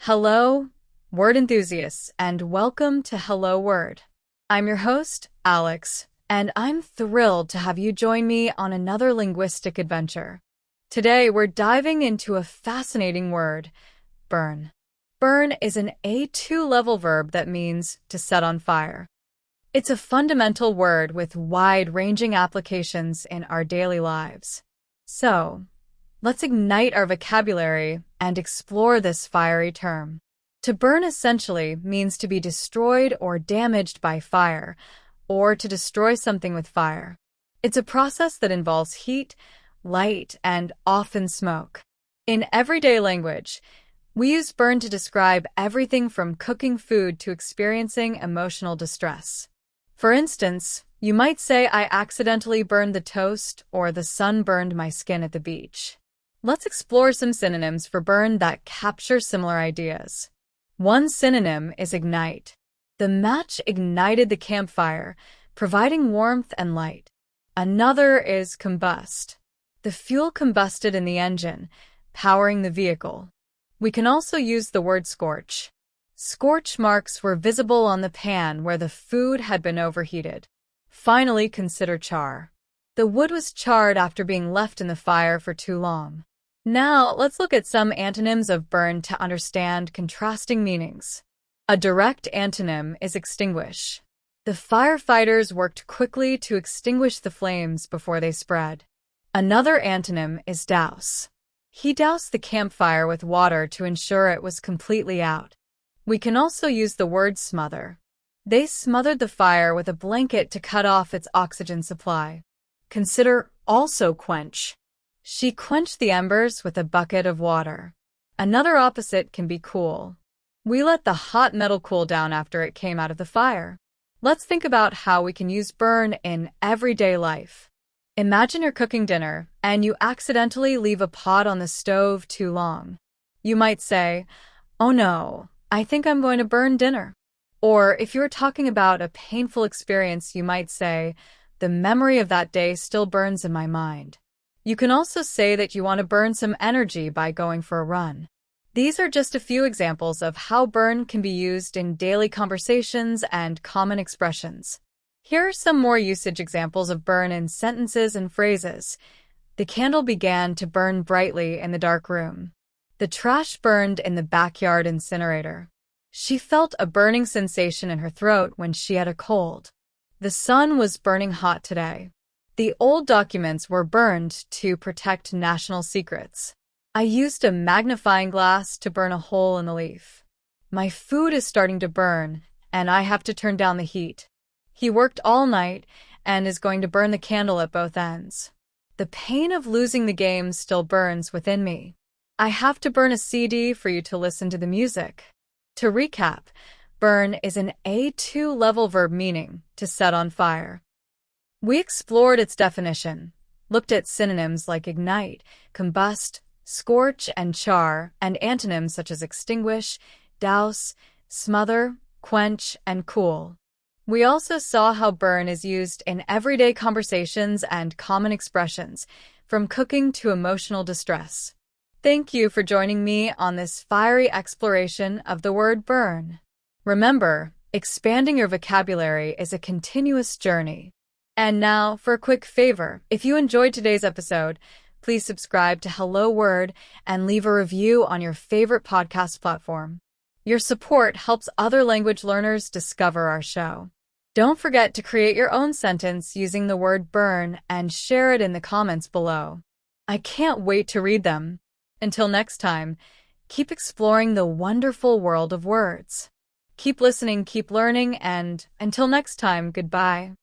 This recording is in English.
Hello, word enthusiasts, and welcome to Hello Word. I'm your host, Alex, and I'm thrilled to have you join me on another linguistic adventure. Today, we're diving into a fascinating word, burn. Burn is an A2 level verb that means to set on fire. It's a fundamental word with wide-ranging applications in our daily lives. So, let's ignite our vocabulary and explore this fiery term. To burn essentially means to be destroyed or damaged by fire, or to destroy something with fire. It's a process that involves heat, light, and often smoke. In everyday language, we use burn to describe everything from cooking food to experiencing emotional distress. For instance, you might say, I accidentally burned the toast, or the sun burned my skin at the beach. Let's explore some synonyms for burn that capture similar ideas. One synonym is ignite. The match ignited the campfire, providing warmth and light. Another is combust. The fuel combusted in the engine, powering the vehicle. We can also use the word scorch. Scorch marks were visible on the pan where the food had been overheated. Finally, consider char. The wood was charred after being left in the fire for too long. Now, let's look at some antonyms of burn to understand contrasting meanings. A direct antonym is extinguish. The firefighters worked quickly to extinguish the flames before they spread. Another antonym is douse. He doused the campfire with water to ensure it was completely out. We can also use the word smother. They smothered the fire with a blanket to cut off its oxygen supply. Consider also quench. She quenched the embers with a bucket of water. Another opposite can be cool. We let the hot metal cool down after it came out of the fire. Let's think about how we can use burn in everyday life. Imagine you're cooking dinner and you accidentally leave a pot on the stove too long. You might say, "Oh no, I think I'm going to burn dinner." Or if you're talking about a painful experience, you might say, "The memory of that day still burns in my mind." You can also say that you want to burn some energy by going for a run. These are just a few examples of how burn can be used in daily conversations and common expressions. Here are some more usage examples of burn in sentences and phrases. The candle began to burn brightly in the dark room. The trash burned in the backyard incinerator. She felt a burning sensation in her throat when she had a cold. The sun was burning hot today. The old documents were burned to protect national secrets. I used a magnifying glass to burn a hole in the leaf. My food is starting to burn, and I have to turn down the heat. He worked all night and is going to burn the candle at both ends. The pain of losing the game still burns within me. I have to burn a CD for you to listen to the music. To recap, burn is an A2 level verb meaning to set on fire. We explored its definition, looked at synonyms like ignite, combust, scorch, and char, and antonyms such as extinguish, douse, smother, quench, and cool. We also saw how burn is used in everyday conversations and common expressions, from cooking to emotional distress. Thank you for joining me on this fiery exploration of the word burn. Remember, expanding your vocabulary is a continuous journey. And now, for a quick favor, if you enjoyed today's episode, please subscribe to Hello Word and leave a review on your favorite podcast platform. Your support helps other language learners discover our show. Don't forget to create your own sentence using the word burn and share it in the comments below. I can't wait to read them. Until next time, keep exploring the wonderful world of words. Keep listening, keep learning, and until next time, goodbye.